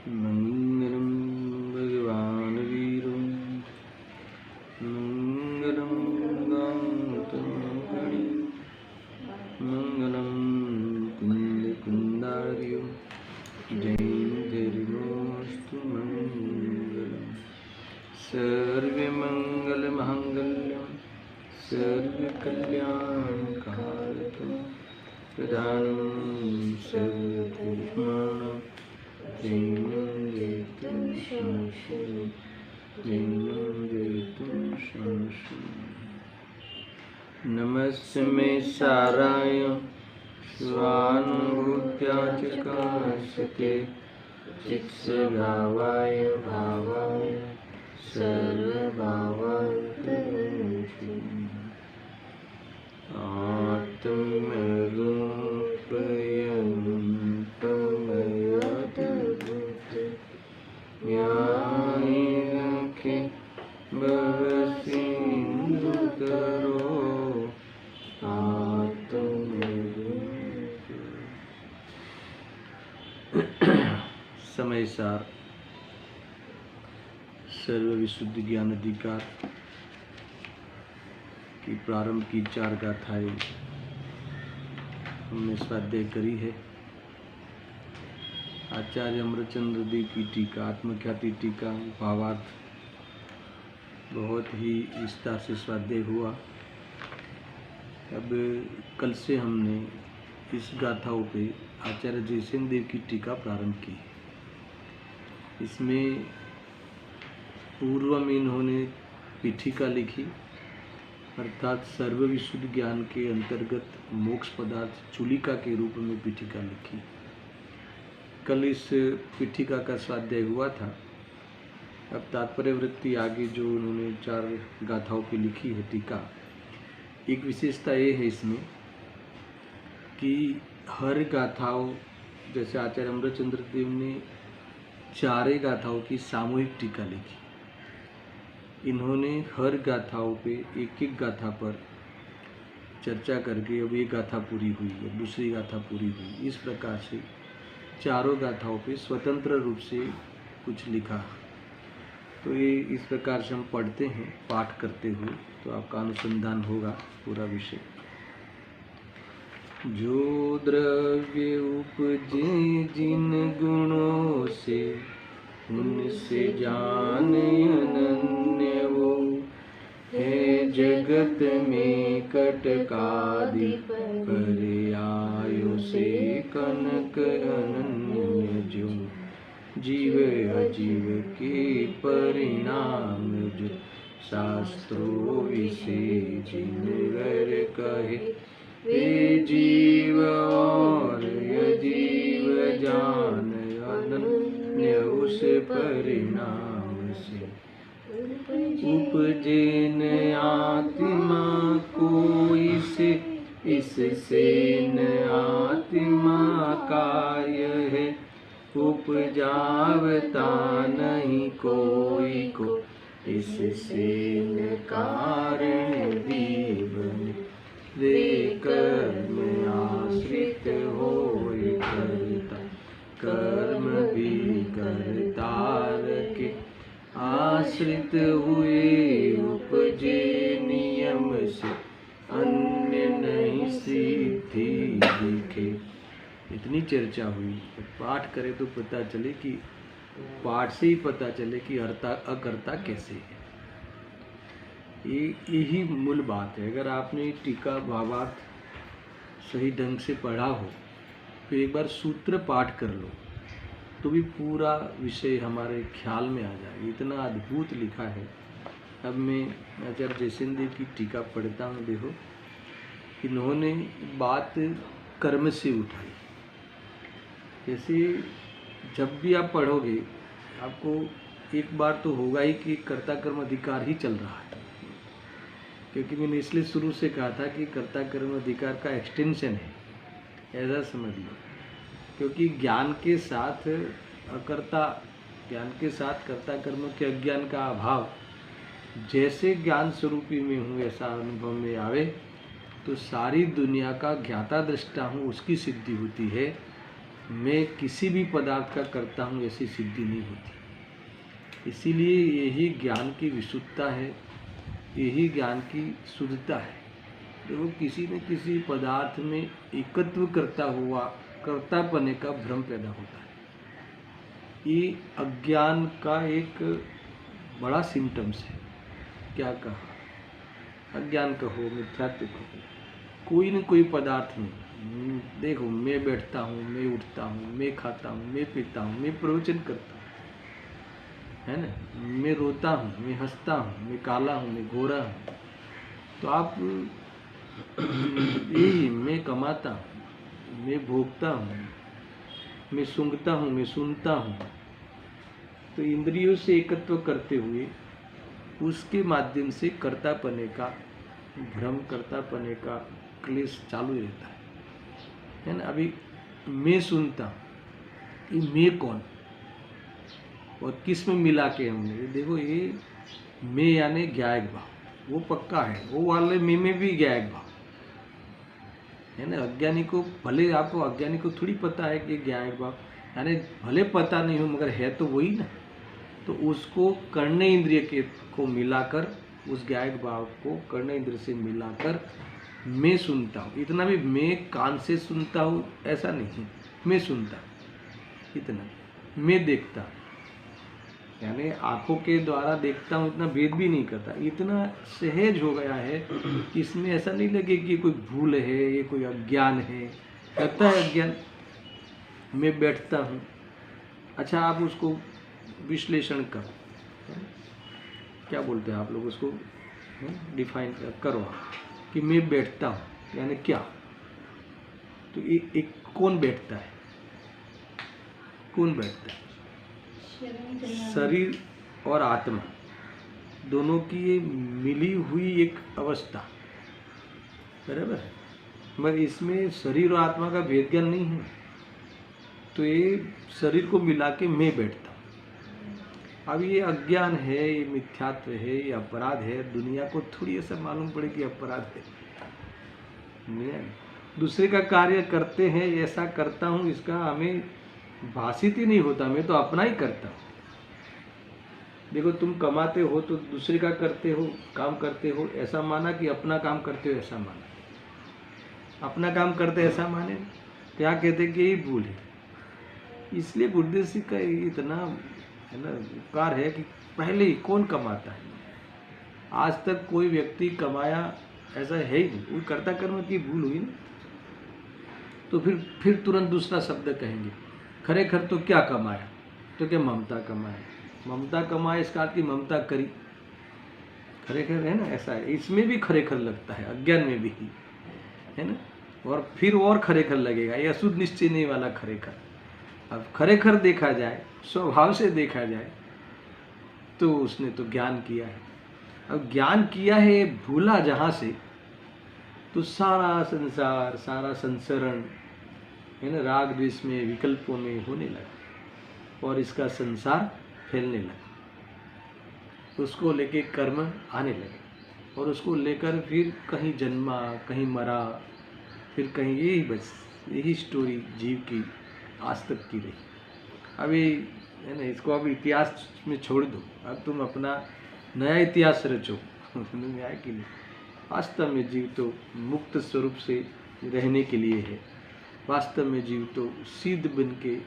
मंगलम भगवान वीरो मंगलम गौतमगणि मंगलम कुंद कुंदार्यो जयंतिर्नोस्तु मंगलम सर्वमंगलमांगल्यं सर्वकल्याणकारकं प्रधानं सर्वभूतानां नमस्मे साराय स्वानुभूत्या च काश्यते चित्सभावाय भावाय सर्वभावाय समय सार सर्व विशुद्ध ज्ञान अधिकार की प्रारंभ की 4 गाथाएं हमने स्वाध्याय करी है। आचार्य अमृतचंद्र देव की टीका, आत्मख्याति टीका, भावार्थ बहुत ही विस्तार से स्वाध्याय हुआ। अब कल से हमने इस गाथाओं पे आचार्य जयसेन देव की टीका प्रारंभ की। इसमें पूर्व में इन्होंने पीठिका लिखी, अर्थात सर्व विशुद्ध ज्ञान के अंतर्गत मोक्ष पदार्थ चूलिका के रूप में पीठिका लिखी। कल इस पीठिका का स्वाध्याय हुआ था। अब तात्पर्य वृत्ति आगे जो उन्होंने 4 गाथाओं की लिखी है टीका, एक विशेषता ये है इसमें कि हर गाथाओं, जैसे आचार्य अमृतचंद्र देव ने 4 गाथाओं की सामूहिक टीका लिखी, इन्होंने हर गाथाओं पे एक एक गाथा पर चर्चा करके अब एक गाथा पूरी हुई, अब दूसरी गाथा पूरी हुई, इस प्रकार से 4 गाथाओं पे स्वतंत्र रूप से कुछ लिखा। तो ये इस प्रकार से हम पढ़ते हैं पाठ करते हुए, तो आपका अनुसंधान होगा पूरा विषय। जो द्रव्य उपजे जिन गुणों से, उनसे जान अनन्य वो है जगत में कटकादि पर्यायों से कनक अनन्य जो जीव अजीव के परिणाम जो शास्त्रों विषे जिनवर कहे वे जीव और अजीव जान अनन्य उस परिणाम से उपजे न आत्मा को इससे न आत्मा कार्य है, उपजावता नहीं कोई को इससे न कारण भी बने, वे कर्म आश्रित होए करता कर्म भी करतार के आश्रित हुए, उपजे नियम से अन्य नहीं सिद्धि दिखे। इतनी चर्चा हुई, पाठ करें तो पता चले कि पाठ से ही पता चले कि अकर्ता कैसे है। यही मूल बात है। अगर आपने टीका भावार्थ सही ढंग से पढ़ा हो, फिर एक बार सूत्र पाठ कर लो तो भी पूरा विषय हमारे ख्याल में आ जाए। इतना अद्भुत लिखा है। अब मैं आचार्य जयसेन देव की टीका पढ़ता हूँ। देखो, इन्होंने बात कर्म से उठाई। जैसे जब भी आप पढ़ोगे आपको एक बार तो होगा ही कि कर्ता कर्म अधिकार ही चल रहा है, क्योंकि मैंने इसलिए शुरू से कहा था कि कर्ता कर्म अधिकार का एक्सटेंशन है, ऐसा समझ लो। क्योंकि ज्ञान के साथ अकर्ता, ज्ञान के साथ कर्ता कर्म के अज्ञान का अभाव जैसे ज्ञान स्वरूपी में हूँ ऐसा अनुभव में आवे तो सारी दुनिया का ज्ञाता दृष्टा हूँ उसकी सिद्धि होती है। मैं किसी भी पदार्थ का करता हूँ ऐसी सिद्धि नहीं होती। इसीलिए यही ज्ञान की विशुद्धता है, यही ज्ञान की शुद्धता है। देखो किसी न किसी पदार्थ में एकत्व करता हुआ कर्तापने का भ्रम पैदा होता है। ये अज्ञान का एक बड़ा सिम्टम्स है। क्या कहा? अज्ञान कहो, मिथ्यात्व कहो, कोई न कोई पदार्थ में देखो, मैं बैठता हूँ, मैं उठता हूँ, मैं खाता हूँ, मैं पीता हूँ, मैं प्रवचन करता हूँ, है ना, मैं रोता हूँ, मैं हंसता हूँ, मैं काला हूँ, मैं गोरा हूँ। तो आप यही, मैं कमाता हूँ, मैं भोगता हूँ, मैं सूंघता हूँ, मैं सुनता हूँ। तो इंद्रियों से एकत्व करते हुए उसके माध्यम से कर्तापने का भ्रम, कर्तापने का क्लेश चालू रहता है ना। अभी मैं सुनता हूँ, ये मैं कौन और किस में मिला के हमने, देखो ये मैं यानी ज्ञायक भाव, वो पक्का है, वो वाले मैं में भी ज्ञायक भाव है ना। अज्ञानी को, भले आपको अज्ञानी को थोड़ी पता है कि ज्ञायक भाव, यानी भले पता नहीं हो मगर है तो वही ना। तो उसको कर्ण इंद्रिय के को मिलाकर, उस ज्ञायक भाव को कर्ण इंद्रिय से मिलाकर मैं सुनता हूँ। इतना भी मैं कान से सुनता हूँ ऐसा नहीं, मैं सुनता हूँ इतना। मैं देखता हूँ यानी आंखों के द्वारा देखता हूँ, इतना भेद भी नहीं करता, इतना सहज हो गया है कि इसमें ऐसा नहीं लगे कि कोई भूल है, ये कोई अज्ञान है। करता है अज्ञान। मैं बैठता हूँ, अच्छा आप उसको विश्लेषण करो, क्या बोलते हैं आप लोग उसको, डिफाइन करो कि मैं बैठता हूँ यानी क्या। तो एक कौन बैठता है, कौन बैठता है? शरीर और आत्मा दोनों की ये मिली हुई एक अवस्था, बराबर है। मगर इसमें शरीर और आत्मा का भेद ज्ञान नहीं है। तो ये शरीर को मिला के मैं बैठता हूँ। अब ये अज्ञान है, ये मिथ्यात्व है, ये अपराध है। दुनिया को थोड़ी ऐसा मालूम पड़े कि अपराध है। दूसरे का कार्य करते हैं, ऐसा करता हूँ, इसका हमें भाषित ही नहीं होता, मैं तो अपना ही करता हूँ। देखो तुम कमाते हो तो दूसरे का करते हो, काम करते हो, ऐसा माना कि अपना काम करते हो ऐसा माना। अपना काम करते ऐसा माने, क्या कहते कि यही भूल है। इसलिए बुद्धि सिंह का इतना है ना उपकार है कि पहले ही कौन कमाता है। आज तक कोई व्यक्ति कमाया ऐसा है ही नहीं। वो कर्ता कर्म की भूल हुई ना, तो फिर तुरंत दूसरा शब्द कहेंगे, खरेखर तो क्या कमाया, तो क्या ममता कमाया। ममता कमाए इसका अर्थ की ममता करी, खरेखर है ना, ऐसा है। इसमें भी खरेखर लगता है, अज्ञान में भी है ना। और फिर और खरेखर लगेगा, ये अशुद्ध निश्चय नहीं वाला खरेखर। अब खरेखर देखा जाए, स्वभाव से देखा जाए तो उसने तो ज्ञान किया है। अब ज्ञान किया है भूला जहाँ से, तो सारा संसार, सारा संसरण है ना, राग द्वेष में, विकल्पों में होने लगा और इसका संसार फैलने लगा। उसको लेके कर्म आने लगे और उसको लेकर फिर कहीं जन्मा, कहीं मरा, फिर कहीं, यही बस यही स्टोरी जीव की आज तक की रही। अभी है ना, इसको अब इतिहास में छोड़ दो, अब तुम अपना नया इतिहास रचो। न्याय के लिए वास्तव में जीव तो मुक्त स्वरूप से रहने के लिए है। वास्तव में जीव तो सिद्ध बन के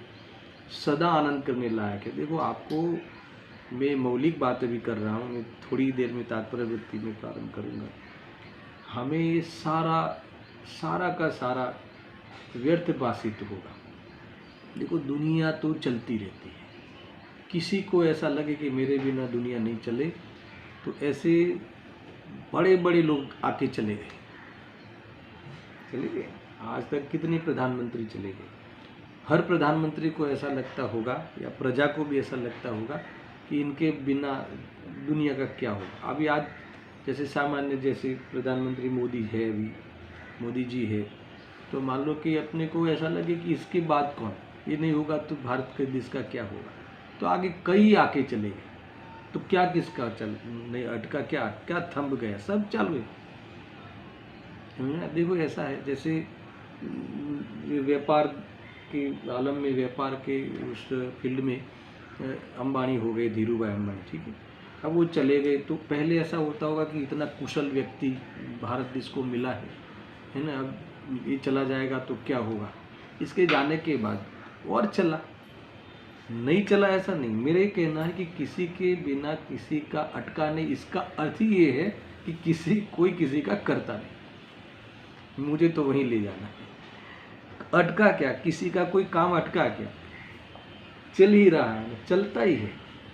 सदा आनंद करने लायक है। देखो आपको मैं मौलिक बातें भी कर रहा हूँ, मैं थोड़ी देर में तात्पर्य वृत्ति में प्रारंभ करूँगा। हमें ये सारा का सारा व्यर्थ भाषित होगा। देखो दुनिया तो चलती रहती है, किसी को ऐसा लगे कि मेरे बिना दुनिया नहीं चले, तो ऐसे बड़े बड़े लोग आके चले गए। आज तक कितने प्रधानमंत्री चले गए। हर प्रधानमंत्री को ऐसा लगता होगा या प्रजा को भी ऐसा लगता होगा कि इनके बिना दुनिया का क्या होगा। अभी आज जैसे सामान्य, जैसे प्रधानमंत्री मोदी है, अभी मोदी जी है, तो मान लो कि अपने को ऐसा लगे कि इसके बाद कौन, ये नहीं होगा तो भारत के देश का क्या होगा। तो आगे कई आके चले गए, तो क्या किसका चल नहीं अटका, क्या थम गया, सब चालू है। देखो ऐसा है जैसे व्यापार के आलम में, व्यापार के उस फील्ड में अंबानी हो गए, धीरू भाई अंबानी, ठीक है। अब वो चले गए तो पहले ऐसा होता होगा कि इतना कुशल व्यक्ति भारत देश को मिला है ना, अब ये चला जाएगा तो क्या होगा। इसके जाने के बाद और चला, नहीं चला ऐसा नहीं। मेरे कहना है कि किसी के बिना किसी का अटका नहीं, इसका अर्थ ही ये है कि कोई किसी का करता नहीं। मुझे तो वहीं ले जाना है। अटका क्या, किसी का कोई काम अटका क्या, चल ही रहा है, चलता ही है।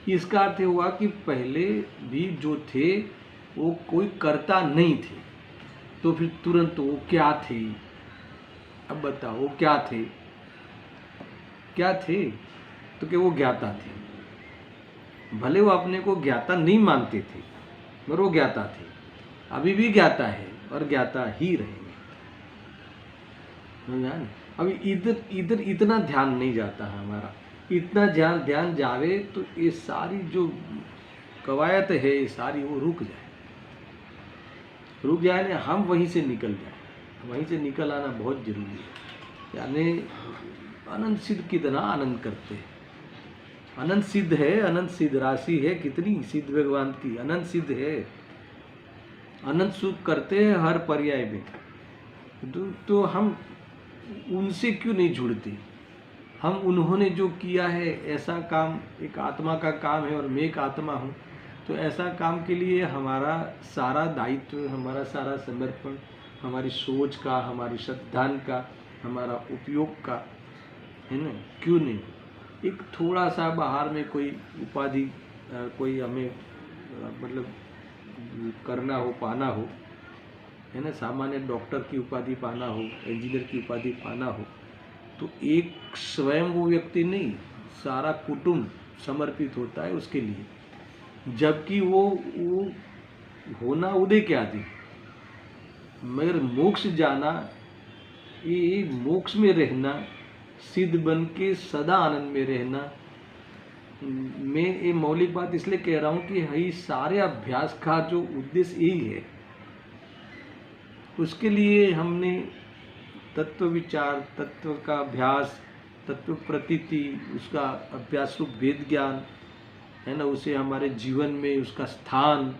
इसका अर्थ हुआ कि पहले भी जो थे वो कोई करता नहीं थे, तो फिर तुरंत वो क्या थे, अब बताओ वो क्या थे, क्या थे, तो कि वो ज्ञाता थे। भले वो अपने को ज्ञाता नहीं मानते थे, मगर वो ज्ञाता थे, अभी भी ज्ञाता है और ज्ञाता ही रहेंगे। अभी इधर इधर इतना ध्यान नहीं जाता है हमारा, इतना ध्यान जावे तो ये सारी जो कवायद है ये सारी वो रुक जाए ना, हम वहीं से निकल जाए। वहीं से निकल आना बहुत जरूरी है। यानी अनंत सिद्ध कितना आनंद करते हैं, अनंत सिद्ध है, अनंत सिद्ध राशि है, कितनी सिद्ध भगवान की अनंत सिद्ध है, अनंत सुख करते हैं हर पर्याय में। तो हम उनसे क्यों नहीं जुड़ते। हम उन्होंने जो किया है ऐसा काम, एक आत्मा का काम है और मैं एक आत्मा हूँ, तो ऐसा काम के लिए हमारा सारा दायित्व, हमारा सारा समर्पण, हमारी सोच का, हमारी श्रद्धा का, हमारा उपयोग का, है ना, क्यों नहीं। एक थोड़ा सा बाहर में कोई उपाधि, कोई हमें मतलब करना हो, पाना हो, है ना, सामान्य डॉक्टर की उपाधि पाना हो, इंजीनियर की उपाधि पाना हो, तो एक स्वयं वो व्यक्ति नहीं, सारा कुटुंब समर्पित होता है उसके लिए। जबकि वो होना उदय के आदि, मगर मोक्ष जाना, ये मोक्ष में रहना, सिद्ध बन के सदा आनंद में रहना। मैं ये मौलिक बात इसलिए कह रहा हूँ कि यही सारे अभ्यास का जो उद्देश्य यही है। उसके लिए हमने तत्व विचार, तत्व का अभ्यास, तत्व प्रतीति, उसका अभ्यास रूप वेद ज्ञान, है ना, उसे हमारे जीवन में उसका स्थान,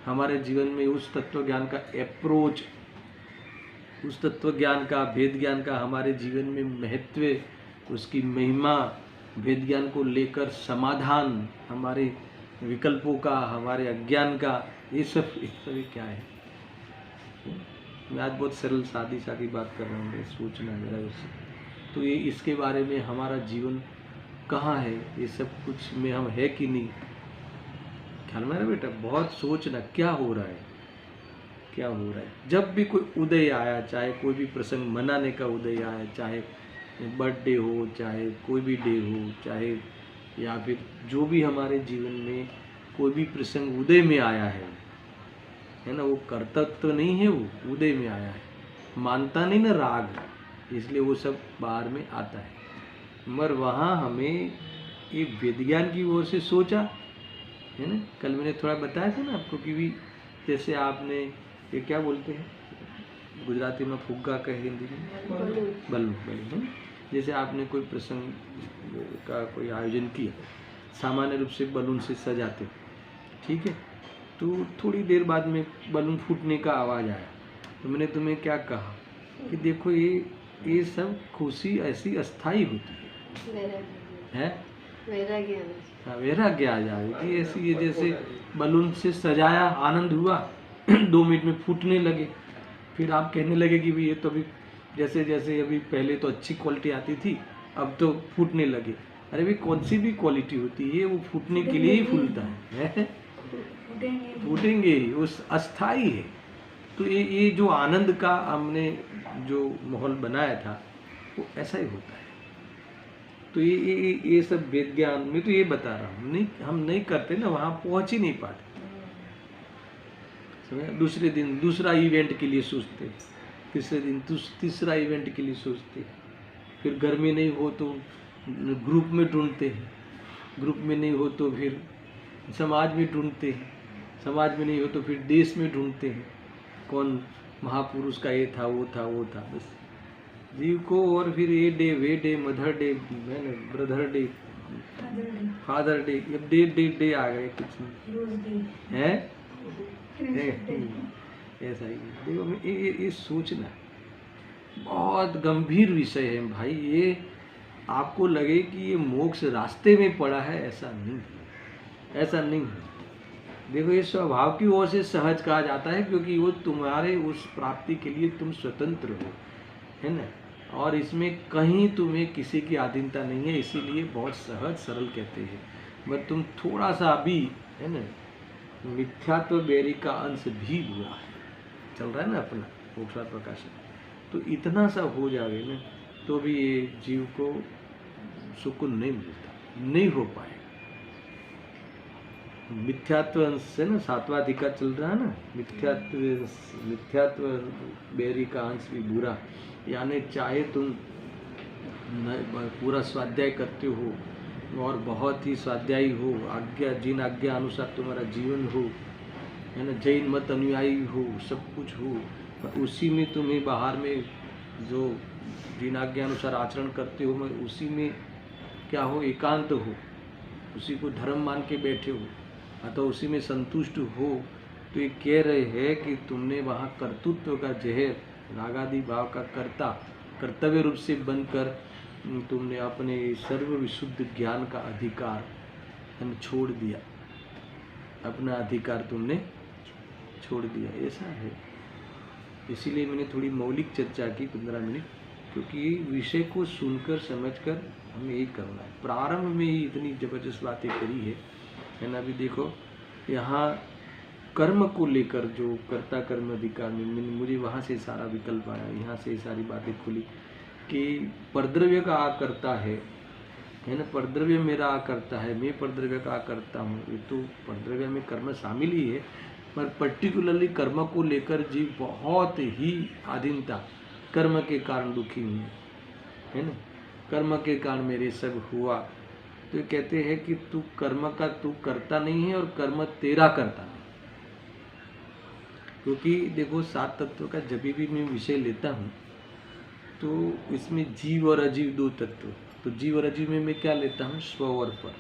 हमारे जीवन में उस तत्व ज्ञान का अप्रोच, उस तत्व ज्ञान का, वेद ज्ञान का हमारे जीवन में महत्व, उसकी महिमा, वेद ज्ञान को लेकर समाधान, हमारे विकल्पों का, हमारे अज्ञान का, ये सब क्या है। मैं आज बहुत सरल सादी सादी बात कर रहा हूँ, सोचना मेरा उससे, तो ये इसके बारे में हमारा जीवन कहाँ है, ये सब कुछ में हम है कि नहीं। ख्याल में रहा बेटा, बहुत सोचना क्या हो रहा है, क्या हो रहा है। जब भी कोई उदय आया, चाहे कोई भी प्रसंग मनाने का उदय आया, चाहे बर्थडे हो, चाहे कोई भी डे हो, चाहे या फिर जो भी हमारे जीवन में कोई भी प्रसंग उदय में आया है ना, वो कर्तव्य तो नहीं है, वो उदय में आया है, मानता नहीं ना राग, इसलिए वो सब बाहर में आता है। मगर वहाँ हमें ये विज्ञान की ओर से सोचा, है ना। कल मैंने थोड़ा बताया था ना आपको कि भी जैसे आपने ये क्या बोलते हैं गुजराती में, फुग्गा का हिंदी में बलून, जैसे आपने कोई प्रसंग का कोई आयोजन किया, सामान्य रूप से बलून से सजाते, ठीक है, तो थोड़ी देर बाद में बलून फूटने का आवाज़ आया, तो मैंने तुम्हें क्या कहा कि देखो ये सब खुशी ऐसी अस्थाई होती है, वैराग्य आ जाएगी ऐसी। ये जैसे बलून से सजाया, आनंद हुआ, 2 मिनट में फूटने लगे, फिर आप कहने लगे कि भाई ये तो अभी जैसे जैसे अभी पहले तो अच्छी क्वालिटी आती थी, अब तो फूटने लगे। अरे भाई कौन सी भी क्वालिटी होती है वो फूटने के लिए ही फूलता है, फूटेंगे ही, वो अस्थाई है। तो ये जो आनंद का हमने जो माहौल बनाया था वो ऐसा ही होता है। तो ये सब वेद ज्ञान में तो ये बता रहा हूँ, नहीं हम नहीं करते ना, वहाँ पहुँच ही नहीं पाते। दूसरे दिन दूसरा इवेंट के लिए सोचते, तीसरे दिन तीसरा इवेंट के लिए सोचते, फिर घर में नहीं हो तो ग्रुप में ढूंढते हैं, ग्रुप में नहीं हो तो फिर समाज में ढूंढते हैं, समाज में नहीं हो तो फिर देश में ढूंढते हैं, कौन महापुरुष का ये था वो था वो था। बस जीव को, और फिर ये डे वे day mother day brother day father day, अब डे आ गए कुछ नहीं है, ऐसा ही। देखो ये सोचना बहुत गंभीर विषय है भाई। ये आपको लगे कि ये मोक्ष रास्ते में पड़ा है, ऐसा नहीं है, ऐसा नहीं है। देखो ये स्वभाव की ओर से सहज कहा जाता है, क्योंकि वो तुम्हारे उस प्राप्ति के लिए तुम स्वतंत्र हो, है ना, और इसमें कहीं तुम्हें किसी की अधीनता नहीं है, इसीलिए बहुत सहज सरल कहते हैं। बट तुम थोड़ा सा भी, है ना, मिथ्यात्व बेरी का अंश भी बुरा है, चल रहा है ना अपना मोक्षार प्रकाशन, तो इतना सा हो जावे ना तो भी ये जीव को सुकून नहीं मिलता, नहीं हो पाएगा। मिथ्यात्व अंश से ना सातवां अधिकार चल रहा है ना, मिथ्यात्व बेरी का अंश भी बुरा, यानी चाहे तुम पूरा स्वाध्याय करते हो और बहुत ही स्वाध्यायी हो, आज्ञा जिन आज्ञा अनुसार तुम्हारा जीवन हो, है ना, जैन मत अनुयायी हो, सब कुछ हो, पर उसी में तुम्हें बाहर में जो जिन आज्ञा अनुसार आचरण करते हो, मैं उसी में क्या हो, एकांत हो, उसी को धर्म मान के बैठे हो, अतः उसी में संतुष्ट हो, तो ये कह रहे हैं कि तुमने वहाँ कर्तृत्व का जहर, रागादि भाव का कर्तव्य रूप से बनकर तुमने अपने सर्व विशुद्ध ज्ञान का अधिकार छोड़ दिया, अपना अधिकार तुमने छोड़ दिया, ऐसा है। इसीलिए मैंने थोड़ी मौलिक चर्चा की 15 मिनट, क्योंकि विषय को सुनकर समझकर हमें यही करना है। प्रारंभ में ही इतनी जबरदस्त बातें करी है ना। अभी देखो यहाँ कर्म को लेकर जो कर्ता कर्म अधिकार में मुझे वहाँ से सारा विकल्प आया, यहाँ से सारी बातें खुली कि परद्रव्य का आ करता है ना, परद्रव्य मेरा आ करता है, मैं परद्रव्य का आ करता हूँ, ये तो परद्रव्य में कर्म शामिल ही है, पर पर्टिकुलरली कर्म को लेकर जीव बहुत ही अधीनता, कर्म के कारण दुखी हुए, है ना, कर्म के कारण मेरे सब हुआ। तो कहते हैं कि तू कर्म का तू करता नहीं है और कर्म तेरा करता नहीं, क्योंकि देखो 7 तत्व का जब भी मैं विषय लेता हूँ तो इसमें जीव और अजीव 2 तत्व, तो जीव और अजीव में मैं क्या लेता हूँ, स्व और पर।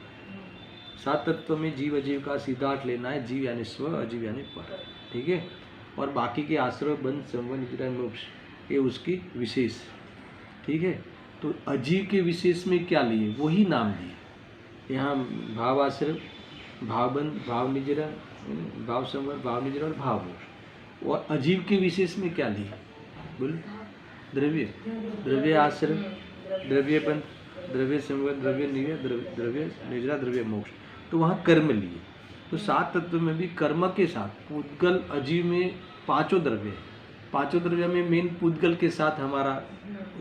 7 तत्व में जीव अजीव का सीधा अर्थ लेना है, जीव यानी स्व, अजीव यानी पर, ठीक है। और बाकी के आश्रय बंध संबंध निद्रा मोक्ष ये उसकी विशेष, ठीक है। तो अजीव के विशेष में क्या लिए, वही नाम दिए यहाँ, भाव आश्रय, भावबंध, भाव निजरा, भाव संबंध, भाव निजरा और भाव मोक्ष। और अजीव के विशेष में क्या लिए, बोलो, द्रव्य, द्रव्य आश्रय, द्रव्य बंध, द्रव्य संबंध, द्रव्य निजरा, द्रव्य निजरा, द्रव्य मोक्ष। तो वहाँ कर्म लिए। तो 7 तत्व में भी कर्म के साथ पुद्गल अजीव में 5 द्रव्य है, 5 द्रव्य में मेन पुद्गल के साथ हमारा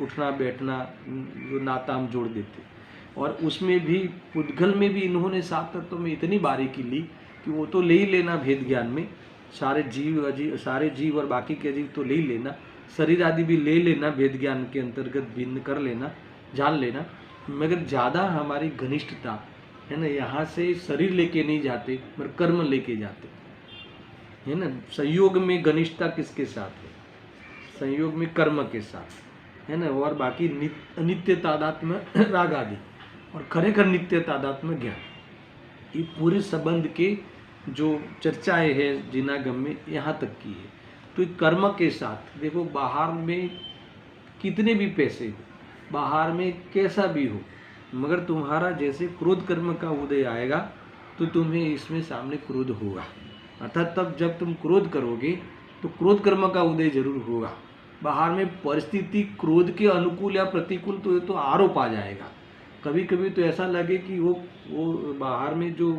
उठना बैठना जो नाता हम जोड़ देते, और उसमें भी पुद्गल में भी इन्होंने 7 तत्वों में इतनी बारीकी ली कि वो तो ले ही लेना भेद ज्ञान में, सारे जीव अजीव, सारे जीव और बाकी के जीव तो ले ही लेना, शरीर आदि भी ले लेना, भेद ज्ञान के अंतर्गत भिन्न कर लेना, जान लेना, मगर ज़्यादा हमारी घनिष्ठता है ना, यहाँ से शरीर लेके नहीं जाते पर कर्म लेके जाते, है ना। संयोग में घनिष्ठता किसके साथ है, संयोग में कर्म के साथ, है ना। और बाकी नित्य तादात्म्य राग आदि, और खरेखर नित्य तादात्म्य ज्ञान, ये पूरे संबंध के जो चर्चाएं है जिनागम में यहाँ तक की है। तो कर्म के साथ देखो, बाहर में कितने भी पैसे हो, बाहर में कैसा भी हो, मगर तुम्हारा जैसे क्रोध कर्म का उदय आएगा तो तुम्हें इसमें सामने क्रोध होगा, अर्थात तब जब तुम क्रोध करोगे तो क्रोध कर्म का उदय जरूर होगा। बाहर में परिस्थिति क्रोध के अनुकूल या प्रतिकूल तो ये तो आरोप आ जाएगा। कभी कभी तो ऐसा लगे कि वो बाहर में जो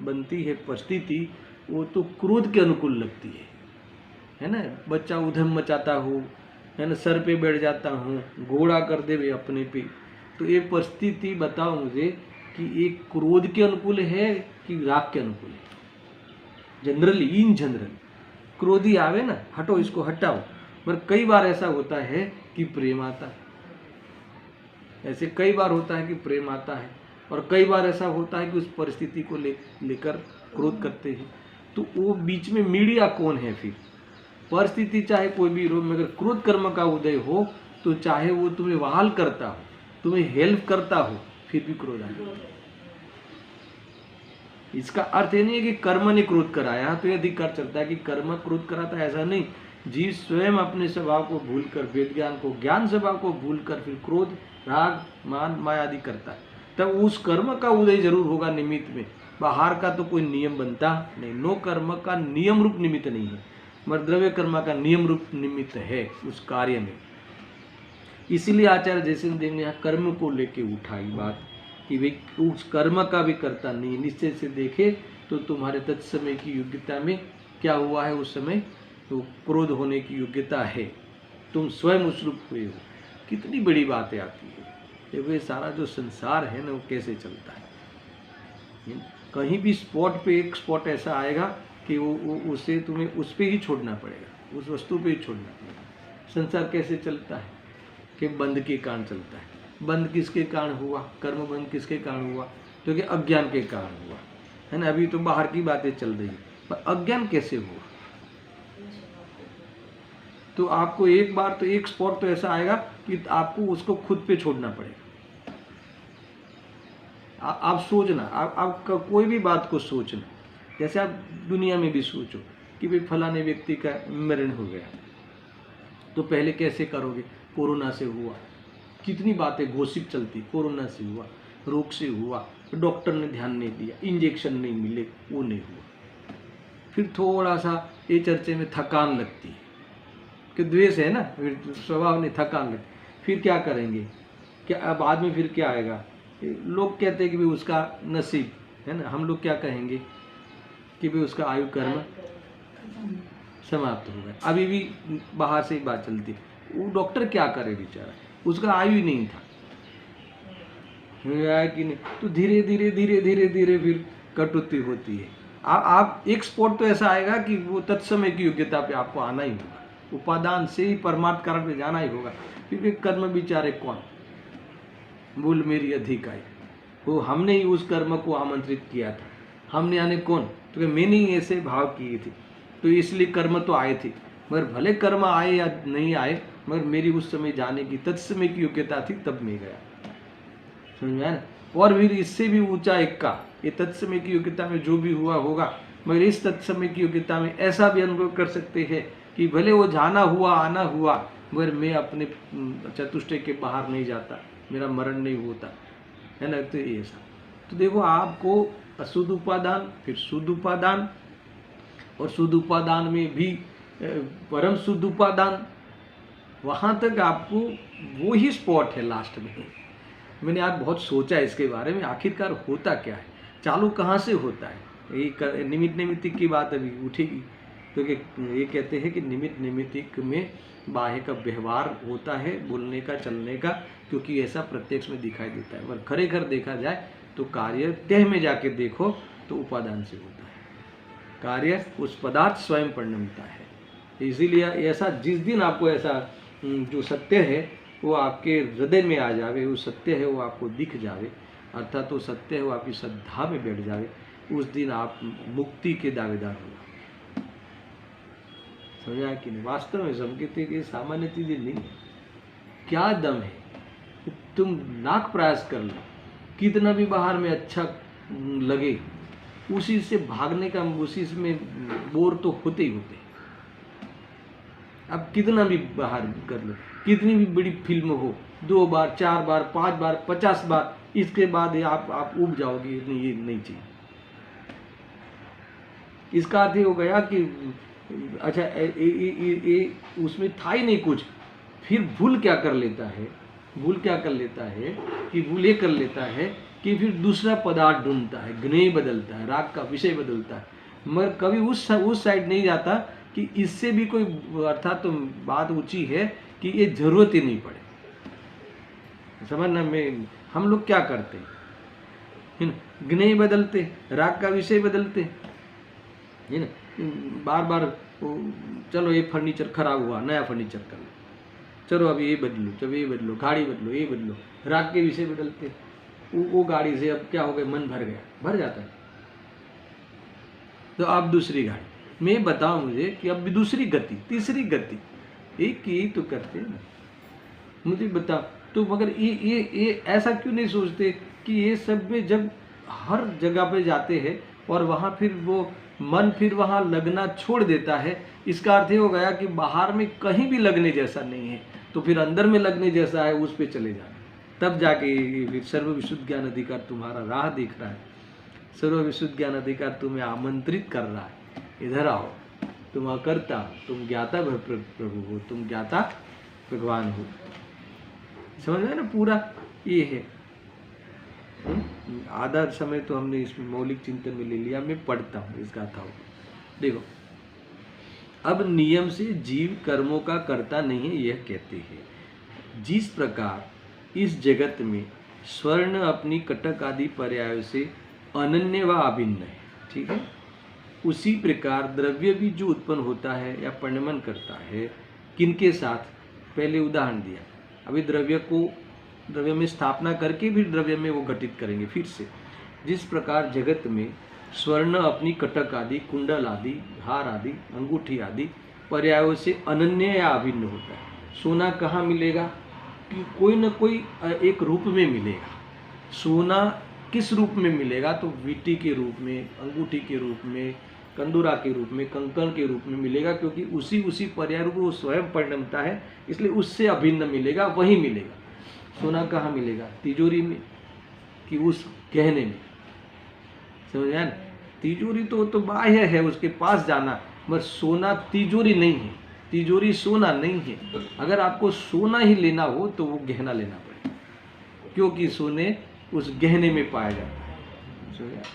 बनती है परिस्थिति वो तो क्रोध के अनुकूल लगती है ना। बच्चा उधम मचाता हो, है ना, सर पे बैठ जाता हूँ, घोड़ा कर दे वे अपने पे, तो ये परिस्थिति बताओ मुझे कि एक क्रोध के अनुकूल है कि राग के अनुकूल है। जनरली इन जनरल क्रोधी आवे ना, हटो इसको हटाओ, पर कई बार ऐसा होता है कि प्रेम आता है, ऐसे कई बार होता है कि प्रेम आता है, और कई बार ऐसा होता है कि उस परिस्थिति को लेकर क्रोध करते हैं। तो वो बीच में मीडिया कौन है फिर, परिस्थिति चाहे कोई भी हो, मगर क्रोध कर्म का उदय हो तो चाहे वो तुम्हें वहाल करता हो, तुम्हें हेल्प करता हो, फिर भी क्रोध आएगा। इसका अर्थ ये नहीं है कि कर्म ने क्रोध कराया, तो ये अधिकार चलता है कि कर्म क्रोध कराता है, ऐसा नहीं। जीव स्वयं अपने स्वभाव को भूलकर, वेद ज्ञान को, ज्ञान स्वभाव को भूलकर फिर क्रोध, राग, मान, माया आदि करता है, तब उस कर्म का उदय जरूर होगा निमित्त में। बाहर का तो कोई नियम बनता नहीं। नो कर्म का नियम रूप निमित्त नहीं है, मगर द्रव्य कर्म का नियम रूप निमित्त है उस कार्य में। इसीलिए आचार्य जयसिंह देव ने यहाँ कर्म को लेके उठाई बात कि वे उस कर्म का भी करता नहीं। निश्चय से देखे तो तुम्हारे तत्समय की योग्यता में क्या हुआ है, उस समय तो क्रोध होने की योग्यता है, तुम स्वयं उस रूप हुए हो। कितनी बड़ी बातें आती है। देखो ये सारा जो संसार है ना, वो कैसे चलता है। कहीं भी स्पॉट पे एक स्पॉट ऐसा आएगा कि वो उसे तुम्हें उस पे ही छोड़ना पड़ेगा, उस वस्तु पे ही छोड़ना पड़ेगा। संसार कैसे चलता है कि बंध के कारण चलता है। बंध किसके कारण हुआ, कर्म बंध किसके कारण हुआ, क्योंकि अज्ञान के कारण हुआ है ना। अभी तो बाहर की बातें चल रही है, पर अज्ञान कैसे हुआ। तो आपको एक बार तो एक स्पॉट तो ऐसा आएगा कि आपको उसको खुद पे छोड़ना पड़ेगा। आप सोचना, आप कोई भी बात को सोचना, जैसे आप दुनिया में भी सोचो कि भाई फलाने व्यक्ति का मरण हो गया, तो पहले कैसे करोगे, कोरोना से हुआ, कितनी बातें घोषित चलती, कोरोना से हुआ, रोग से हुआ, डॉक्टर ने ध्यान नहीं दिया, इंजेक्शन नहीं मिले, वो नहीं हुआ। फिर थोड़ा सा ये चर्चे में थकान लगती है कि द्वेष है ना, फिर स्वभाव ने थकान लगती। फिर क्या करेंगे, क्या बाद में फिर क्या आएगा, लोग कहते हैं कि भाई उसका नसीब है ना। हम लोग क्या कहेंगे कि भाई उसका आयु कर्म समाप्त हो गया। अभी भी बाहर से ही बात चलती है, वो डॉक्टर क्या करे बेचारा, उसका आयु ही नहीं था कि नहीं। तो धीरे धीरे धीरे धीरे धीरे फिर कटौती होती है। आप एक स्पॉट तो ऐसा आएगा कि वो तत्समय की योग्यता पे आपको आना ही होगा, उपादान से ही परमार्थ कारण पे जाना ही होगा। क्योंकि कर्म विचारे कौन, भूल मेरी अधिक आई, वो हमने ही उस कर्म को आमंत्रित किया था। हमने यानी कौन, तो मैंने ही ऐसे भाव किए थे, तो इसलिए कर्म तो आए थे। मगर भले कर्म आए या नहीं आए, मगर मेरी उस समय जाने की, तत्समय की योग्यता थी, तब मैं गया। समझ में आया ना। और फिर इससे भी ऊंचा एक का, ये तत्समय की योग्यता में जो भी हुआ होगा, मगर इस तत्समय की योग्यता में ऐसा भी अनुभव कर सकते हैं कि भले वो जाना हुआ, आना हुआ, मगर मैं अपने चतुष्टय के बाहर नहीं जाता, मेरा मरण नहीं होता है ना। तो ऐसा, तो देखो आपको अशुद्ध उपादान, फिर शुद्ध उपादान, और शुद्ध उपादान में भी परम शुद्ध उपादान, वहाँ तक आपको वो ही स्पॉट है लास्ट में। मैंने आज बहुत सोचा इसके बारे में, आखिरकार होता क्या है, चालू कहाँ से होता है। ये निमित्त नैमित्तिक की बात अभी उठेगी, क्योंकि ये कहते हैं कि निमित्त नैमित्तिक में बाह्य का व्यवहार होता है, बोलने का, चलने का, क्योंकि ऐसा प्रत्यक्ष में दिखाई देता है। पर खरेखर देखा जाए तो कार्य तह में जाके देखो तो उपादान से होता है। कार्य उस पदार्थ स्वयं परिणमता है। इसीलिए ऐसा जिस दिन आपको ऐसा जो सत्य है वो आपके हृदय में आ जावे, वो सत्य है वो आपको दिख जावे, अर्थात वो सत्य है वो आपकी श्रद्धा में बैठ जावे, उस दिन आप मुक्ति के दावेदार हो। समझा कि नहीं। वास्तव में संकेत है कि सामान्य चीजें नहीं है। क्या दम है, तुम लाख प्रयास कर लो, कितना भी बाहर में अच्छा लगे, उसी से भागने का, उसी में बोर तो होते ही होते। अब कितना भी बाहर कर लो, कितनी भी बड़ी फिल्म हो, 2 बार 4 बार 5 बार 50 बार, इसके बाद आप उब जाओगे, ये नहीं चाहिए। इसका अर्थ ये हो गया कि अच्छा उसमें था ही नहीं कुछ, फिर भूल क्या कर लेता है, भूल क्या कर लेता है कि भूल ये कर लेता है कि फिर दूसरा पदार्थ ढूंढता है, ज्ञेय बदलता है, राग का विषय बदलता है, मगर कभी उस साइड नहीं जाता कि इससे भी कोई, अर्थात तो बात ऊंची है कि ये जरूरत ही नहीं पड़े। समझना, में हम लोग क्या करते हैं ना, ज्ञेय बदलते, राग का विषय बदलते है ना, बार बार चलो ये फर्नीचर खराब हुआ, नया फर्नीचर कर लो, चलो अभी ये बदलो, चलो ये बदलो, गाड़ी बदलो, ये बदलो, राग के विषय बदलते। वो गाड़ी से अब क्या हो गया, मन भर गया, भर जाता है, तो अब दूसरी गाड़ी, मैं बताऊं मुझे कि अब दूसरी गति, तीसरी गति, एक ही तो करते हैं ना। मुझे बताओ तो, मगर ये ऐसा क्यों नहीं सोचते कि ये सब में जब हर जगह पे जाते हैं और वहाँ फिर वो मन फिर वहाँ लगना छोड़ देता है, इसका अर्थ ये हो गया कि बाहर में कहीं भी लगने जैसा नहीं है, तो फिर अंदर में लगने जैसा है, उस पे चले जाना, तब जाके फिर सर्व विशुद्ध ज्ञान अधिकार तुम्हारा राह दिख रहा है। सर्व विशुद्ध ज्ञान अधिकार तुम्हें आमंत्रित कर रहा है, इधर आओ, तुम अकर्ता, तुम ज्ञाता प्रभु हो, तुम ज्ञाता भगवान हो। समझ में ना, पूरा ये है। आधा समय तो हमने इसमें मौलिक चिंतन में ले लिया, मैं पढ़ता हूँ इस गाथा को। देखो, अब नियम से जीव कर्मों का करता नहीं है, यह कहते हैं। जिस प्रकार इस जगत में स्वर्ण अपनी कटक आदि पर्यायों से अनन्य व अभिन्न है, ठीक है, उसी प्रकार द्रव्य भी जो उत्पन्न होता है या परिणमन करता है, किनके साथ, पहले उदाहरण दिया, अभी द्रव्य में स्थापना करके भी द्रव्य में वो घटित करेंगे फिर से। जिस प्रकार जगत में स्वर्ण अपनी कटक आदि, कुंडल आदि, हार आदि, अंगूठी आदि पर्यायों से अनन्य या अभिन्न होता है। सोना कहाँ मिलेगा, कि कोई न कोई एक रूप में मिलेगा। सोना किस रूप में मिलेगा, तो वीटी के रूप में, अंगूठी के रूप में, कंदूरा के रूप में, कंकण के रूप में मिलेगा, क्योंकि उसी पर्याय रूप वो स्वयं परिणमता है, इसलिए उससे अभिन्न मिलेगा, वही मिलेगा। सोना कहाँ मिलेगा, तिजोरी में कि उस गहने में, समझ ना। तिजोरी तो बाह्य है, उसके पास जाना, मगर सोना तिजोरी नहीं है, तिजोरी सोना नहीं है। अगर आपको सोना ही लेना हो तो वो गहना लेना पड़ेगा, क्योंकि सोने उस गहने में पाया जाता है, समझ,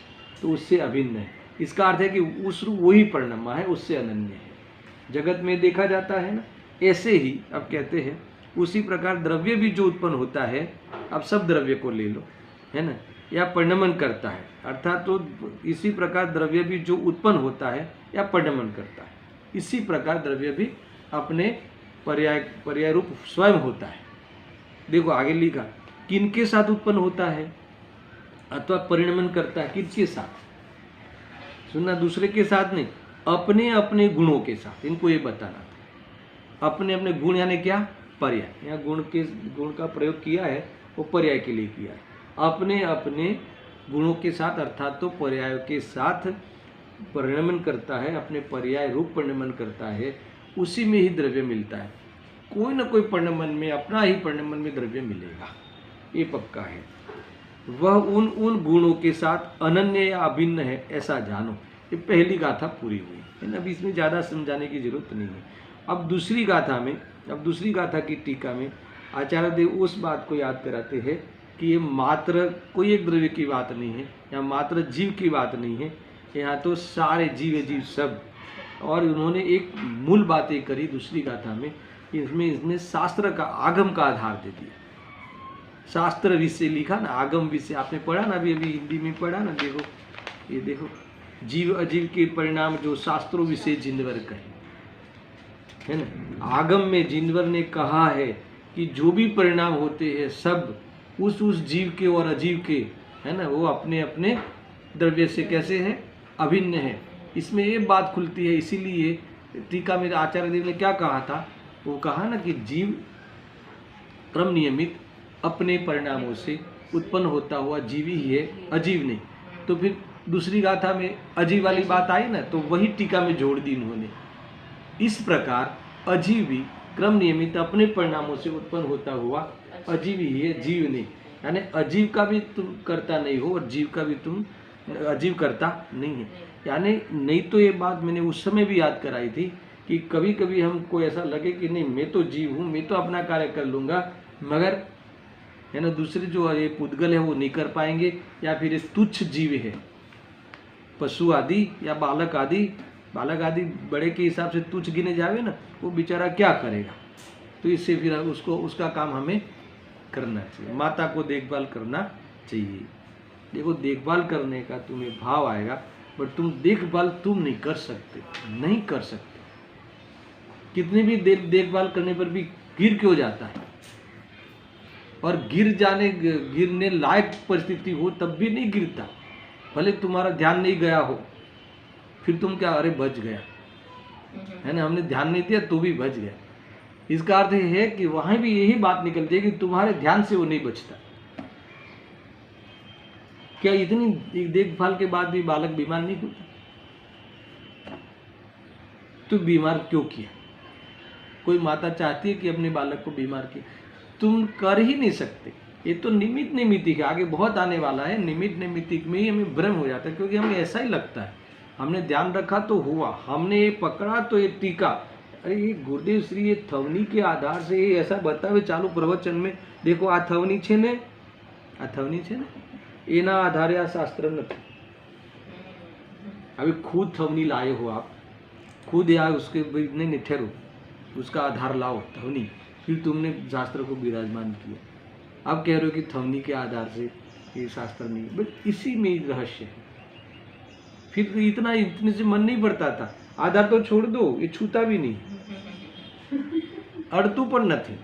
तो उससे अभिन्न है। इसका अर्थ है कि उस वही परिणमा है, उससे अनन्य है। जगत में देखा जाता है ना, ऐसे ही अब कहते हैं उसी प्रकार द्रव्य भी जो उत्पन्न होता है, अब सब द्रव्य को ले लो, है ना, या परिणमन करता है, अर्थात तो इसी प्रकार द्रव्य भी जो उत्पन्न होता है या परिणमन करता है, इसी प्रकार द्रव्य भी अपने पर्याय रूप स्वयं होता है। देखो आगे लिखा, किनके साथ उत्पन्न होता है अथवा परिणमन करता है, किसके साथ, सुनना, दूसरे के साथ नहीं, अपने अपने गुणों के साथ। इनको ये बताना था, अपने अपने गुण यानी क्या, पर्याय। यहाँ गुण का प्रयोग किया है, वो पर्याय के लिए किया है। अपने अपने गुणों के साथ, अर्थात तो पर्यायों के साथ परिणमन करता है, अपने पर्याय रूप परिणमन करता है, उसी में ही द्रव्य मिलता है। कोई न कोई परिणमन में, अपना ही परिणमन में द्रव्य मिलेगा, ये पक्का है। वह उन गुणों के साथ अनन्य या अभिन्न है, ऐसा जानो। ये पहली गाथा पूरी हुई है ना, अभी इसमें ज़्यादा समझाने की जरूरत नहीं है। अब दूसरी गाथा की टीका में आचार्य देव उस बात को याद कराते हैं कि ये मात्र कोई एक द्रव्य की बात नहीं है, या मात्र जीव की बात नहीं है, यहाँ तो सारे जीव सब। और उन्होंने एक मूल बात ये करी दूसरी गाथा में, इसमें शास्त्र का, आगम का आधार दे दिया। शास्त्र विषय लिखा ना, आगम विषय आपने पढ़ा ना, अभी हिंदी में पढ़ा ना। देखो ये देखो, जीव अजीव के परिणाम जो शास्त्रों विषय जिनवर कहे, है ना। आगम में जिनवर ने कहा है कि जो भी परिणाम होते हैं सब उस जीव के और अजीव के, है ना, वो अपने अपने द्रव्य से कैसे है, अभिन्न है। इसमें ये बात खुलती है, इसीलिए टीका में आचार्य देव ने क्या कहा था, वो कहा ना कि जीव क्रम नियमित अपने परिणामों से उत्पन्न होता हुआ जीवी ही है, अजीव नहीं। तो फिर दूसरी गाथा में अजीव वाली बात आई ना, तो वही टीका में जोड़ दी इन्होंने। इस प्रकार अजीव भी क्रम नियमित अपने परिणामों से उत्पन्न होता हुआ अजीव ही है, जीव नहीं। यानी अजीव का भी तुम करता नहीं हो और जीव का भी तुम अजीव करता नहीं है। यानी नहीं तो ये बात मैंने उस समय भी याद कराई थी कि कभी कभी हमको ऐसा लगे कि नहीं मैं तो जीव हूँ, मैं तो अपना कार्य कर लूँगा, मगर है ना दूसरे जो ये पुद्गल है वो नहीं कर पाएंगे, या फिर ये तुच्छ जीव है, पशु आदि या बालक आदि बड़े के हिसाब से तुच्छ गिने जावे ना, वो बेचारा क्या करेगा। तो इससे फिर उसका काम हमें करना चाहिए, माता को देखभाल करना चाहिए। देखो देखभाल करने का तुम्हें भाव आएगा, बट तुम देखभाल तुम नहीं कर सकते। कितनी भी देखभाल करने पर भी गिर क्यों जाता है, और गिरने लायक परिस्थिति हो तब भी नहीं गिरता, भले तुम्हारा ध्यान नहीं गया हो, फिर तुम क्या, अरे बच गया, है ना, हमने ध्यान नहीं दिया तो भी बच गया। इसका अर्थ है कि वहां भी यही बात निकलती है कि तुम्हारे ध्यान से वो नहीं बचता। क्या इतनी देखभाल के बाद भी बालक बीमार नहीं होता? तो बीमार क्यों किया? कोई माता चाहती है कि अपने बालक को बीमार किया? तुम कर ही नहीं सकते। ये तो निमित्त नैमित्तिक है, आगे बहुत आने वाला है। निमित्त नैमित्तिक में ही हमें भ्रम हो जाता है, क्योंकि हमें ऐसा ही लगता है हमने ध्यान रखा तो हुआ, हमने ये पकड़ा तो ये टीका। अरे ये गुरुदेव श्री ये थवनी के आधार से ये ऐसा बतावे चालू प्रवचन में, देखो आ थवनी छे ने, आ थवनी छे ने, एना आधारे आ शास्त्र નથી। अभी खुद थवनी लाए हो आप, खुद या उसके नहीं ठहरो, उसका आधार लाओ थवनी, फिर तुमने शास्त्र को विराजमान किया। अब कह रहे हो कि थवनी के आधार से ये शास्त्र नहीं, बस इसी में ही रहस्य है। फिर तो इतने से मन नहीं पड़ता था। आधार तो छोड़ दो, ये छूता भी नहीं, अड़तू पर नहीं।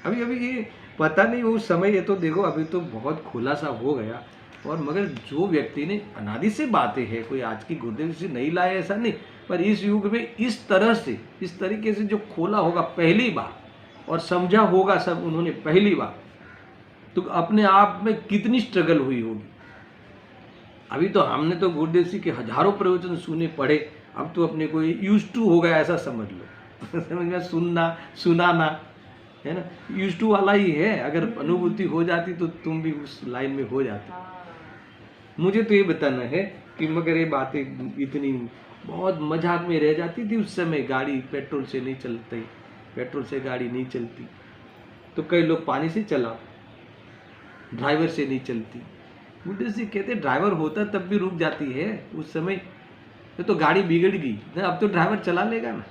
अभी अभी ये पता नहीं वो समय, ये तो देखो अभी तो बहुत खुलासा हो गया। और मगर जो व्यक्ति ने अनादि से बातें हैं, कोई आज की गुरुदेव से नहीं लाए ऐसा नहीं, पर इस युग में इस तरह से, इस तरीके से जो खोला होगा पहली बार और समझा होगा सब उन्होंने पहली बार, तो अपने आप में कितनी स्ट्रगल हुई होगी। अभी तो हमने तो गुरुदेव जी के हजारों प्रवचन सुने पढ़े, अब तो अपने को यूज टू हो गया ऐसा समझ लो। समझ में, सुनाना है ना, यूज टू वाला ही है। अगर अनुभूति हो जाती तो तुम भी उस लाइन में हो जाते। मुझे तो ये बताना है कि मगर ये बातें इतनी बहुत मजाक में रह जाती थी उस समय। गाड़ी पेट्रोल से नहीं चलती, पेट्रोल से गाड़ी नहीं चलती, तो कई लोग पानी से चला, ड्राइवर से नहीं चलती। मुझे से कहते ड्राइवर होता तब भी रुक जाती है उस समय, तो गाड़ी बिगड़ गई ना, अब तो ड्राइवर चला लेगा ना।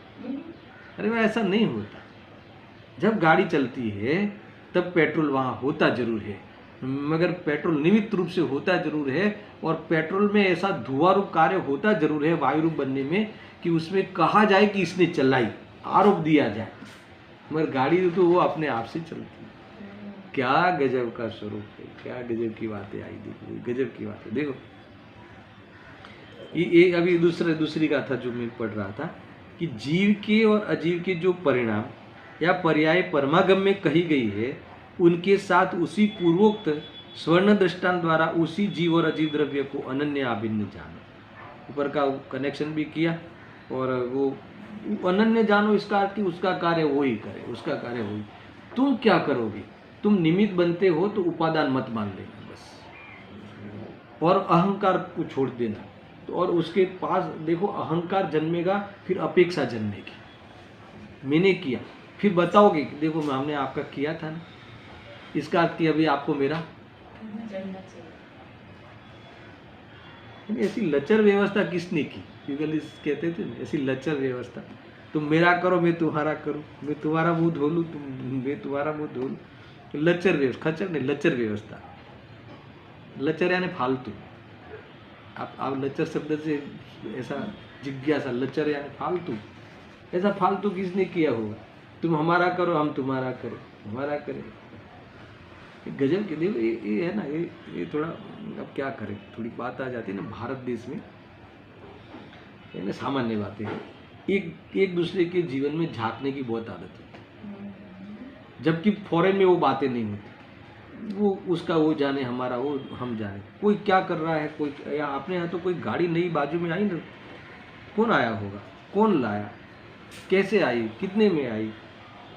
अरे वह ऐसा नहीं होता। जब गाड़ी चलती है तब पेट्रोल वहाँ होता जरूर है, मगर पेट्रोल निमित्त रूप से होता जरूर है। और पेट्रोल में ऐसा धुआं रूप कार्य होता जरूर है वायु रूप बनने में, कि उसमें कहा जाए कि इसने चलाई, आरोप दिया जाए, मगर गाड़ी तो वो अपने आप से चलती है। क्या गजब का स्वरूप है, क्या गजब की बातें आई, देखो गजब की बातें। देखो ये अभी दूसरी गाथा जो मैं पढ़ रहा था, कि जीव के और अजीव के जो परिणाम या पर्याय परमागम में कही गई है, उनके साथ उसी पूर्वोक्त स्वर्ण दृष्टांत द्वारा उसी जीव और अजीव द्रव्य को अनन्य अभिन्न जानो। ऊपर का कनेक्शन भी किया, और वो अनन्य जानो इसका अर्थ कि उसका कार्य वो ही करे, उसका कार्य वो ही। तुम क्या करोगे? तुम निमित्त बनते हो तो उपादान मत मान लेना बस, और अहंकार को छोड़ देना। तो और उसके पास देखो अहंकार जन्मेगा, फिर अपेक्षा जन्मेगी। मैंने किया, फिर बताओगे कि देखो हमने आपका किया था ना, इसका अर्थ कि अभी आपको मेरा। ऐसी लचर व्यवस्था किसने की? कहते थे ना, ऐसी लचर व्यवस्था, तुम मेरा करो मैं तुम्हारा करूं, मैं तुम्हारा मुंह धो लूं, तुम मैं तुम्हारा मुंह धो लूं। लचर व्यवस्था, खच्चर नहीं, लचर व्यवस्था। लचर यानी फालतू। आप लचर शब्द से ऐसा जिज्ञासा, लचर यानी फालतू। ऐसा फालतू किसने किया होगा? तुम हमारा करो हम तुम्हारा करो, हमारा करें। गजब के देखो ये है ना, ये थोड़ा अब क्या करें, थोड़ी बात आ जाती है ना भारत देश में, ये ना सामान्य बातें हैं। एक दूसरे के जीवन में झांकने की बहुत आदत है, जबकि फॉरेन में वो बातें नहीं होती। वो उसका वो जाने, हमारा वो हम जाने। कोई क्या कर रहा है, कोई या अपने यहाँ तो कोई गाड़ी नई बाजू में आई ना, कौन आया होगा, कौन लाया, कैसे आई, कितने में आई,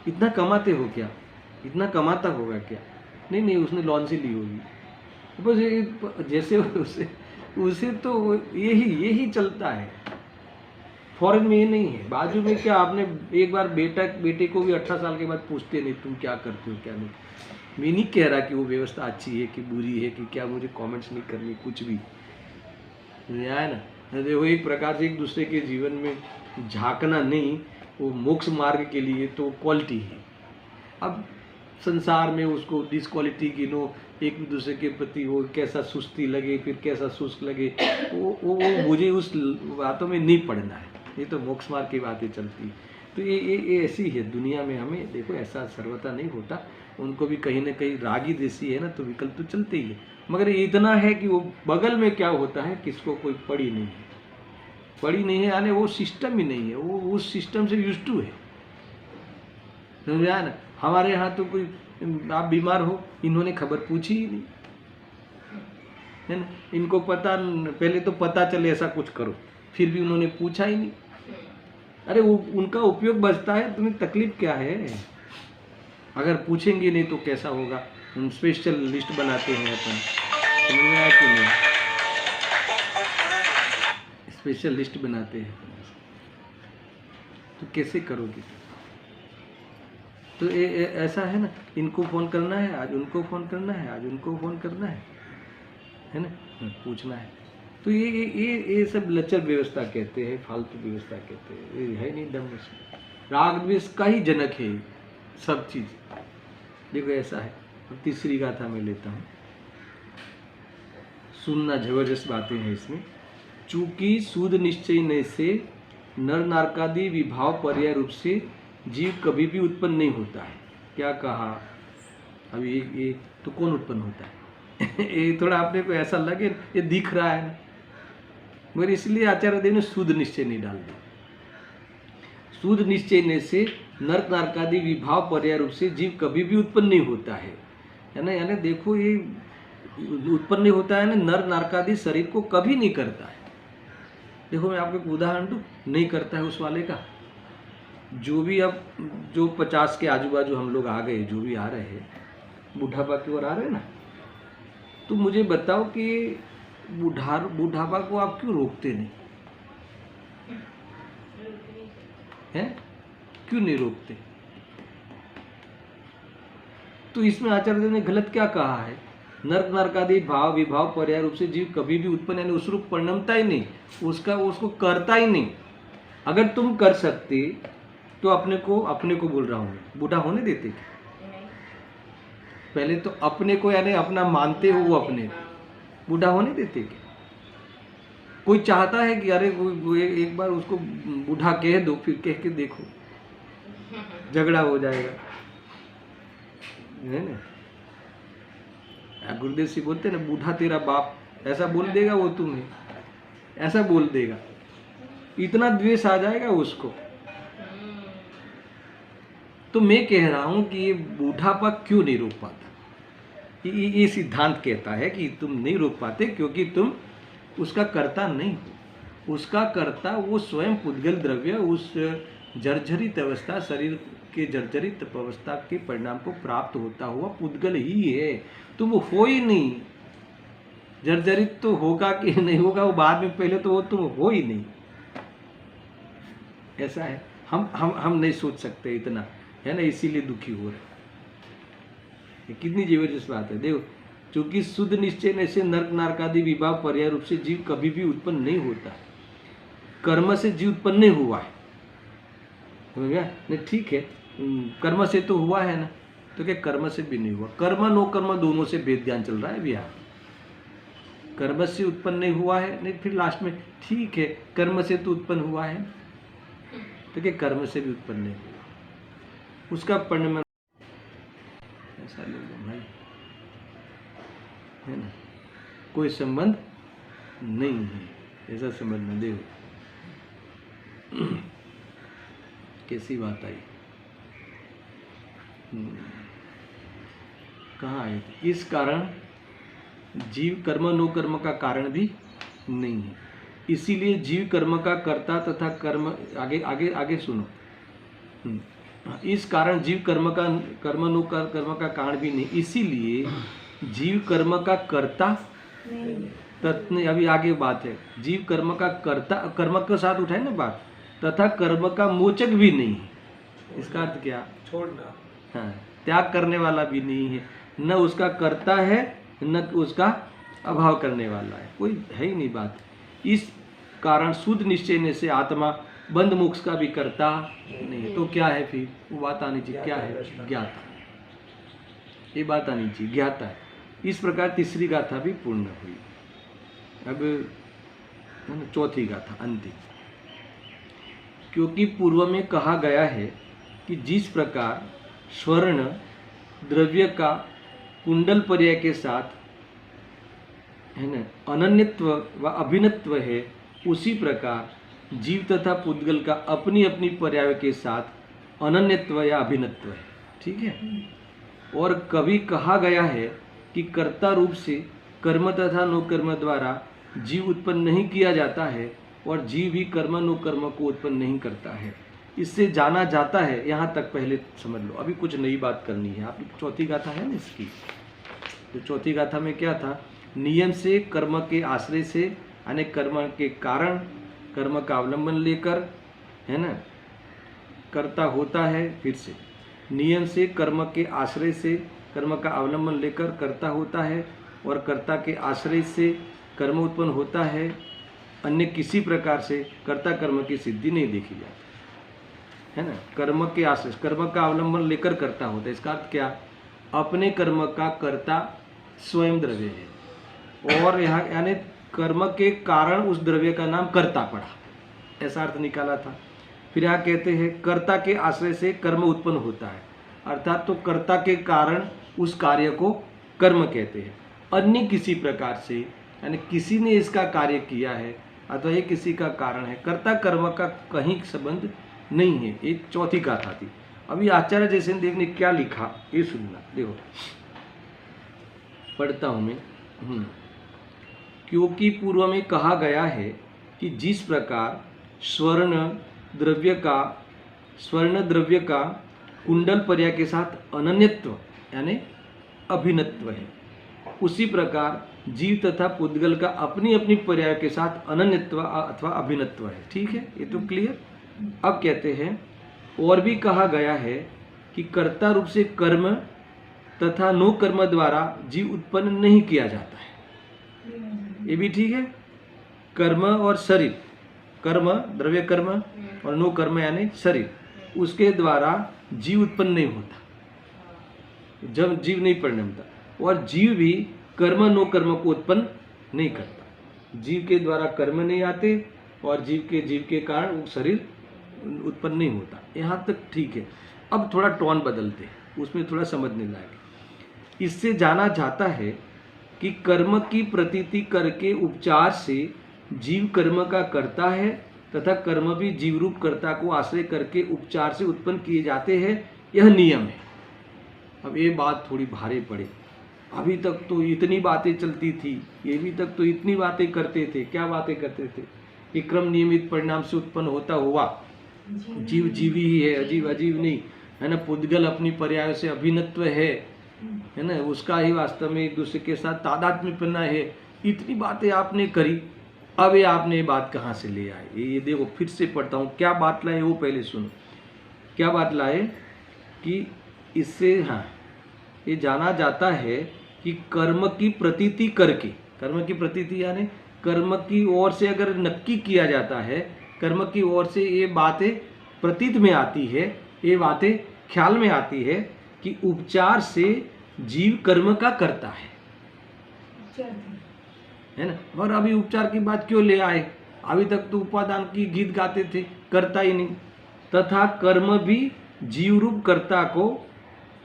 इतना कमाते हो क्या, इतना कमाता होगा क्या? नहीं उसने लॉन से ली होगी बस। जैसे उसे तो यही चलता है। फॉरेन में ये नहीं है। बाजू में क्या, आपने एक बार बेटे को भी 18 साल के बाद पूछते नहीं तुम क्या करते हो क्या नहीं। मैं नहीं कह रहा कि वो व्यवस्था अच्छी है कि बुरी है, कि क्या मुझे कमेंट्स नहीं करनी, कुछ भी है ना। देखो एक प्रकार से एक दूसरे के जीवन में झांकना नहीं, वो मोक्ष मार्ग के लिए तो क्वालिटी है। अब संसार में उसको डिसक्वालिटी गिनो, एक दूसरे के प्रति वो कैसा सुस्ती लगे, फिर कैसा सुस्त लगे, वो मुझे उस बातों में नहीं पड़ना है। ये तो मोक्ष मार्ग की बातें चलती। तो ये ऐसी है दुनिया में। हमें देखो ऐसा सर्वथा नहीं होता, उनको भी कहीं ना कहीं रागी देसी है ना, तो विकल्प तो चलते ही है। मगर इतना है कि वो बगल में क्या होता है किसको कोई पड़ी नहीं है, पड़ी नहीं है यानी वो सिस्टम ही नहीं है, वो उस सिस्टम से यूज्ड टू है। समझ आया ना। हमारे यहाँ तो कोई आप बीमार हो, इन्होंने खबर पूछी ही नहीं, है ना। इनको पता, पहले तो पता चले ऐसा कुछ करो, फिर भी उन्होंने पूछा ही नहीं। अरे वो उनका उपयोग बचता है, तुम्हें तकलीफ क्या है। अगर पूछेंगे नहीं तो कैसा होगा। हम स्पेशल लिस्ट बनाते हैं अपन, समझ में आया कि नहीं। स्पेशल लिस्ट बनाते हैं तो कैसे करोगे। तो ऐसा है ना, इनको फ़ोन करना है आज, उनको फ़ोन करना है आज, उनको फ़ोन करना है ना, पूछना है। तो ये सब लचर व्यवस्था कहते हैं, फालतू व्यवस्था कहते हैं, ये है नहीं दम उसमें। राग द्वेष का ही जनक है सब चीज़। देखो ऐसा है। अब तीसरी गाथा में लेता हूँ, सुनना, जबरदस्त बातें हैं इसमें। चूंकि सूद निश्चय न से नर नारकादि विभाव पर्याय रूप से जीव कभी भी उत्पन्न नहीं होता है। क्या कहा। अब ये तो कौन उत्पन्न होता है ये थोड़ा अपने को ऐसा लगे ये दिख रहा है ना, मगर इसलिए आचार्य देव ने सूद निश्चय नहीं डाल दिया। सूद निश्चय ने से नर नारकादि विभाव पर्याय रूप से जीव कभी भी उत्पन्न नहीं होता है ना। यानी देखो ये उत्पन्न नहीं होता है ना, नर नारकादि शरीर को कभी नहीं करता है। देखो मैं आपको एक उदाहरण दूं, नहीं करता है उस वाले का। जो भी अब जो 50 के आजू बाजू हम लोग आ गए, जो भी आ रहे हैं, बुढ़ापा की ओर आ रहे हैं ना, तो मुझे बताओ कि बुढ़ापा को आप क्यों रोकते नहीं हैं, क्यों नहीं रोकते। तो इसमें आचार्य देव ने गलत क्या कहा है। नर्क नरकादि भाव विभाव पर्याय रूप से जीव कभी भी उत्पन्न यानी उस रूप परिणमता ही नहीं, उसको करता ही नहीं। अगर तुम कर सकते तो अपने को बोल रहा हूँ, बूढ़ा होने देते पहले तो अपने को, यानी अपना मानते हो वो अपने बूढ़ा होने देते क्या। कोई चाहता है कि अरे एक बार उसको बूढ़ा कह दो, फिर कह के देखो झगड़ा हो जाएगा, है ना। गुरुदेव सिंह बोलते ना, बूढ़ा तेरा बाप, ऐसा बोल देगा वो तुम्हें, ऐसा बोल देगा, इतना द्वेष आ जाएगा उसको। तो मैं कह रहा हूं कि ये बूढ़ापा क्यों नहीं रोक पाता। ये सिद्धांत कहता है कि तुम नहीं रोक पाते क्योंकि तुम उसका कर्ता नहीं हो। उसका कर्ता वो स्वयं पुद्गल द्रव्य, उस जर्जरित अवस्था, शरीर के जर्जरित अवस्था के परिणाम को प्राप्त होता हुआ पुद्गल ही है। तुम हो ही नहीं। जर्जरित तो होगा कि नहीं होगा वो बाद में, पहले तो वो तुम हो ही नहीं। ऐसा है। हम नहीं सोच सकते इतना, है ना, इसीलिए दुखी हो रहे। कितनी जबरदस्त बात है। देखो, क्योंकि शुद्ध निश्चय से नर्क नारकादि विभाव पर्याय रूप से जीव कभी भी उत्पन्न नहीं होता। कर्म से जीव उत्पन्न नहीं हुआ है, हो गया नहीं, ठीक है, कर्म से तो हुआ है ना, तो क्या कर्म से भी नहीं हुआ। कर्म नो कर्म दोनों से भेद ज्ञान चल रहा है अभी। कर्म से उत्पन्न नहीं हुआ है, नहीं, फिर लास्ट में ठीक है कर्म से तो उत्पन्न हुआ है, तो क्या कर्म से भी उत्पन्न नहीं हुआ, उसका परिणाम ऐसा लोग भाई, है ना, कोई संबंध नहीं है, ऐसा समझना। देखो कैसी बात आई, कहाँ आई। इस कारण जीव कर्म नो कर्म का कारण भी नहीं है, इसीलिए जीव कर्म का कर्ता तथा कर्म, आगे आगे आगे सुनो। इस कारण जीव कर्म नो कर्म का कारण भी नहीं, इसीलिए जीव कर्म का कर्ता तत्व, अभी आगे बात है, जीव कर्म का कर्ता, कर्म के साथ उठाए ना बात, तथा कर्म का मोचक भी नहीं है। इसका अर्थ क्या, छोड़ना, हाँ, त्याग करने वाला भी नहीं है, न उसका कर्ता है न उसका अभाव करने वाला है, कोई है ही नहीं बात। इस कारण शुद्ध निश्चय से आत्मा बंध मोक्ष का भी करता नहीं। तो क्या है फिर, वो बात आनी चाहिए, क्या है, ज्ञाता, ये बात आनी चाहिए, ज्ञाता है। इस प्रकार तीसरी गाथा भी पूर्ण हुई। अब चौथी गाथा अंतिम, क्योंकि पूर्व में कहा गया है कि जिस प्रकार स्वर्ण द्रव्य का कुंडल पर्याय के साथ, है ना, अनन्यत्व व अभिन्नत्व है, उसी प्रकार जीव तथा पुद्गल का अपनी अपनी पर्याय के साथ अनन्यत्व या अभिन्नत्व है, ठीक है। और कभी कहा गया है कि कर्ता रूप से कर्म तथा नो कर्म द्वारा जीव उत्पन्न नहीं किया जाता है और जीव भी कर्म नो कर्म को उत्पन्न नहीं करता है, इससे जाना जाता है। यहाँ तक पहले समझ लो, अभी कुछ नई बात करनी है। आपकी चौथी गाथा है ना इसकी, तो चौथी गाथा में क्या था, नियम से कर्म के आश्रय से यानी कर्म के कारण कर्म का अवलंबन लेकर, है ना, कर्ता होता है। फिर से नियम से कर्म के आश्रय से कर्म का अवलंबन लेकर कर्ता होता है और कर्ता के आश्रय से कर्म उत्पन्न होता है। अन्य किसी प्रकार से कर्ता कर्म की सिद्धि नहीं देखी जाती, है ना। कर्म के आश्रय, कर्म का अवलंबन लेकर कर्ता होता है। इसका अर्थ क्या, अपने कर्म का कर्ता स्वयं द्रव्य है और यहाँ यानी कर्म के कारण उस द्रव्य का नाम कर्ता पड़ा, ऐसा अर्थ निकाला था। फिर यहाँ कहते हैं कर्ता के आश्रय से कर्म उत्पन्न होता है, अर्थात तो कर्ता के कारण उस कार्य को कर्म कहते हैं। अन्य किसी प्रकार से यानी किसी ने इसका कार्य किया है अथवा ये किसी का कारण है, कर्ता कर्म का कहीं संबंध नहीं है। एक चौथी गाथा थी। अभी आचार्य जैसे देव ने क्या लिखा ये सुनना, देखो पढ़ता हूँ मैं। क्योंकि पूर्व में कहा गया है कि जिस प्रकार स्वर्ण द्रव्य का कुंडल पर्याय के साथ अनन्यत्व यानी अभिन्नत्व है, उसी प्रकार जीव तथा पुद्गल का अपनी अपनी पर्याय के साथ अनन्यत्व अथवा अभिन्नत्व है। ठीक है, ये तो क्लियर। अब कहते हैं और भी कहा गया है कि कर्ता रूप से कर्म तथा नो कर्म द्वारा जीव उत्पन्न नहीं किया जाता है, ये भी ठीक है। कर्म और शरीर, कर्म द्रव्य कर्म और नो कर्म यानी शरीर, उसके द्वारा जीव उत्पन्न नहीं होता, जब जीव नहीं परिणमता। और जीव भी कर्म नो कर्म को उत्पन्न नहीं करता, जीव के द्वारा कर्म नहीं आते और जीव के कारण वो शरीर उत्पन्न नहीं होता। यहाँ तक ठीक है। अब थोड़ा टोन बदलते हैं, उसमें थोड़ा समझने लायक। इससे जाना जाता है कि कर्म की प्रतीति करके उपचार से जीव कर्म का करता है तथा कर्म भी जीव रूप कर्ता को आश्रय करके उपचार से उत्पन्न किए जाते हैं, यह नियम है। अब ये बात थोड़ी भारी पड़े। अभी तक तो इतनी बातें चलती थी, ये भी तक तो इतनी बातें करते थे। क्या बातें करते थे कि क्रम नियमित परिणाम से उत्पन्न होता हुआ जीव जीवी ही है, अजीव अजीव नहीं, है ना। पुद्गल अपनी पर्याय से अभिन्नत्व है ना, उसका ही वास्तव में एक दूसरे के साथ तादात्म्यपना है। इतनी बातें आपने करी, अब ये आपने ये बात कहाँ से ले आए? ये देखो फिर से पढ़ता हूँ, क्या बात लाए वो पहले सुनो। क्या बात लाए कि इससे हाँ ये जाना जाता है कि कर्म की प्रतीति करके, कर्म की प्रतीति यानी कर्म की ओर से अगर नक्की किया जाता है, कर्म की ओर से ये बातें प्रतीत में आती है, ये बातें ख्याल में आती है कि उपचार से जीव कर्म का करता है ना। और अभी उपचार की बात क्यों ले आए? अभी तक तो उपादान की गीत गाते थे, करता ही नहीं। तथा कर्म भी जीव रूप कर्ता को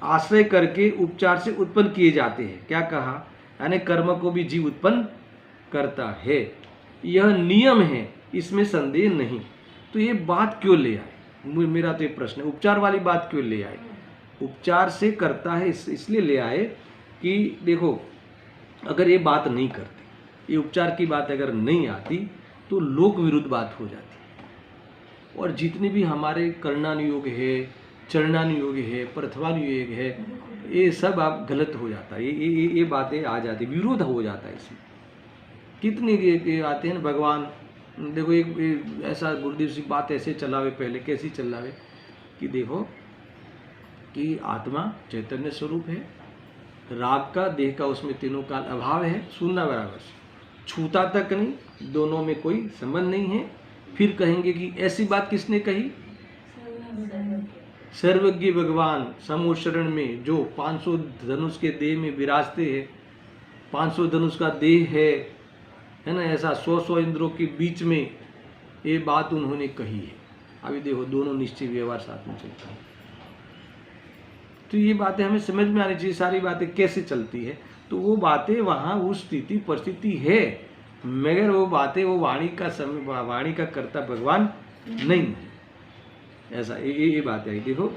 आश्रय करके उपचार से उत्पन्न किए जाते हैं। क्या कहा? यानी कर्म को भी जीव उत्पन्न करता है, यह नियम है, इसमें संदेह नहीं। तो ये बात क्यों ले आए? मेरा तो ये प्रश्न है, उपचार वाली बात क्यों ले आए? उपचार से करता है इसलिए ले आए कि देखो अगर ये बात नहीं करते, ये उपचार की बात अगर नहीं आती तो लोक विरुद्ध बात हो जाती। और जितने भी हमारे करणानुयोग है, चरणानुयोग है, प्रथमानुयोग है, ये सब आप गलत हो जाता है। ये बातें आ जाती, विरोध हो जाता है इसमें। कितने ये आते हैं ना भगवान, देखो एक ऐसा गुरुदेव सिंह बात ऐसे चलावे, पहले कैसी चलावे कि देखो कि आत्मा चैतन्य स्वरूप है, राग का देह का उसमें तीनों काल अभाव है, सुनना बराबर, छूता तक नहीं, दोनों में कोई संबंध नहीं है। फिर कहेंगे कि ऐसी बात किसने कही? सर्वज्ञ भगवान समूह शरण में जो 500 धनुष के देह में विराजते हैं, 500 धनुष का देह है ना, ऐसा 100 इंद्रों के बीच में ये बात उन्होंने कही है। अभी देखो दोनों निश्चय व्यवहार साथ में चलता है। तो ये बातें हमें समझ में आनी चाहिए, सारी बातें कैसे चलती है। तो वो बातें वहाँ उस स्थिति परिस्थिति है, मगर वो बातें वो वाणी का कर्ता भगवान नहीं है। ऐसा ये बात आई। देखो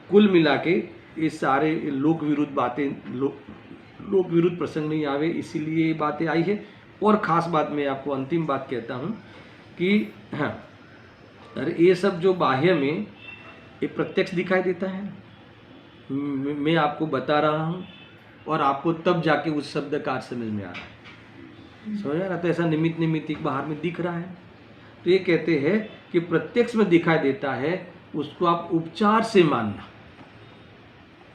कुल मिला के ये सारे लोक विरुद्ध बातें, लोक विरुद्ध प्रसंग नहीं आवे, इसीलिए ये बातें आई है। और ख़ास बात मैं आपको अंतिम बात कहता हूँ कि हाँ, अरे ये सब जो बाह्य में ये प्रत्यक्ष दिखाई देता है, मैं आपको बता रहा हूँ और आपको तब जाके उस शब्द का अर्थ समझ में आ रहा है, समझ आ रहा। तो ऐसा निमित्त निमित्तिक बाहर में दिख रहा है। तो ये कहते हैं कि प्रत्यक्ष में दिखाई देता है, उसको आप उपचार से मानना,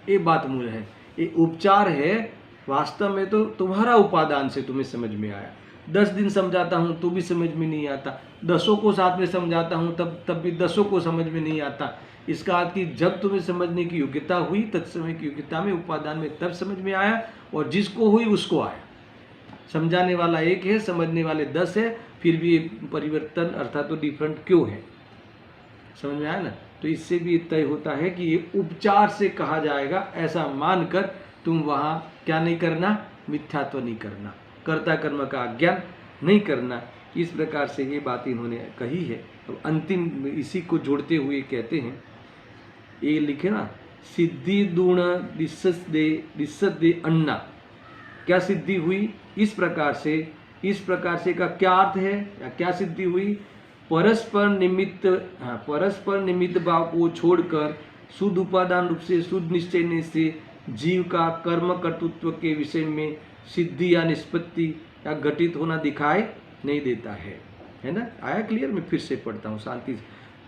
ये बात मूल है। ये उपचार है, वास्तव में तो तुम्हारा उपादान से तुम्हें समझ में आया। 10 दिन समझाता हूँ तो भी समझ में नहीं आता, 10 को साथ में समझाता हूँ तब भी 10 को समझ में नहीं आता। इसका अर्थ कि जब तुम्हें समझने की योग्यता हुई, तत्समय की योग्यता में, उपादान में, तब समझ में आया, और जिसको हुई उसको आया। समझाने वाला एक है, समझने वाले 10 है, फिर भी परिवर्तन अर्थात तो डिफरेंट क्यों है, समझ में आया ना। तो इससे भी तय होता है कि ये उपचार से कहा जाएगा, ऐसा मानकर तुम वहाँ क्या नहीं करना, मिथ्यात्व नहीं करना, कर्ता कर्म का अज्ञान नहीं करना। इस प्रकार से ये बात इन्होंने कही है। तो अंतिम इसी को जोड़ते हुए कहते हैं, ये लिखे ना, सिद्धि दूण दिस्सदे अन्ना, क्या सिद्धि हुई, इस प्रकार से का क्या अर्थ है या क्या सिद्धि हुई। परस्पर निमित्त भाव को छोड़कर शुद्ध उपादान रूप से शुद्ध निश्चय से जीव का कर्म कर्तृत्व के विषय में सिद्धि या निष्पत्ति या घटित होना दिखाई नहीं देता है ना। आया क्लियर? मैं फिर से पढ़ता हूँ शांति से।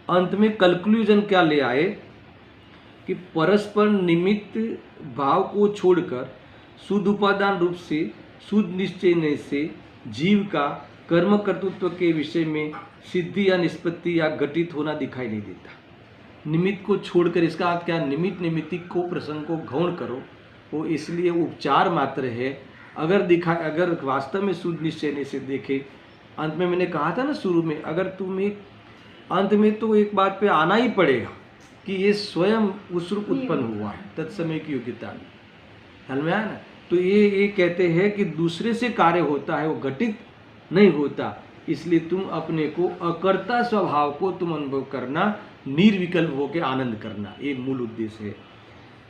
अंत में कंक्लूजन क्या ले आए कि परस्पर निमित्त भाव को छोड़कर शुद्ध उपादान रूप से शुद्ध निश्चय से जीव का कर्म कर्तृत्व के विषय में सिद्धि या निष्पत्ति या घटित होना दिखाई नहीं देता। निमित्त को छोड़कर, इसका अर्थ क्या, निमित्तिक को प्रसंग को गौण करो, वो इसलिए उपचार मात्र है। अगर वास्तव में शुद्ध निश्चय से देखे, अंत में मैंने कहा था ना शुरू में, अगर तुम एक अंत में तो एक बात पे आना ही पड़ेगा कि ये स्वयं उस रूप उत्पन्न हुआ है तत्समय की योग्यता में, हल में आया ना। तो ये कहते हैं कि दूसरे से कार्य होता है, वो घटित नहीं होता, इसलिए तुम अपने को अकर्ता स्वभाव को तुम अनुभव करना, निर्विकल्प होकर आनंद करना, ये मूल उद्देश्य है।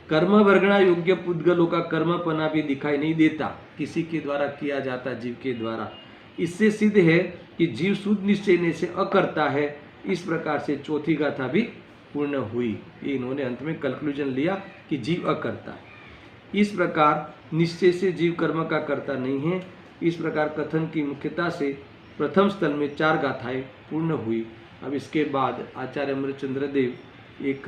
कर्म वर्गणा योग्य पुद्गलों का कर्मपना भी दिखाई नहीं देता, किसी के द्वारा किया जाता जीव के द्वारा। इससे सिद्ध है कि जीव शुद्ध निश्चय से अकर्ता है। इस प्रकार से चौथी गाथा भी पूर्ण हुई। ये इन्होंने अंत में कंक्लूजन लिया कि जीव अकर्ता है। इस प्रकार निश्चय से जीव कर्म का कर्ता नहीं है। इस प्रकार कथन की मुख्यता से प्रथम स्थल में 4 गाथाएं पूर्ण हुई। अब इसके बाद आचार्य अमृतचंद्र देव एक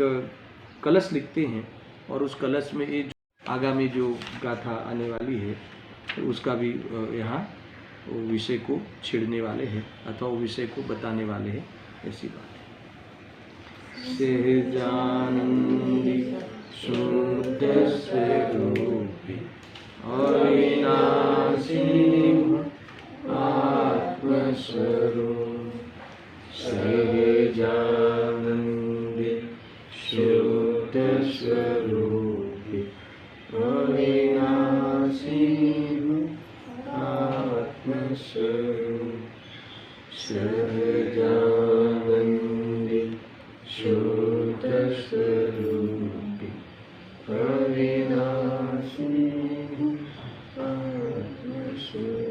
कलश लिखते हैं और उस कलश में ये आगामी जो गाथा आने वाली है तो उसका भी यहाँ विषय को छेड़ने वाले हैं अथवा वो विषय को बताने वाले हैं, ऐसी बात है। सहजानंदी शुद्ध स्वरूपी अविनाशी आत्मस्वरूप, सहजानंदी शुद्ध स्वरूपी अविनाशी आत्मस्वरूप, सहजानंदी शुद्ध स्वरूपी अविनाशी आत्मस्वरूप।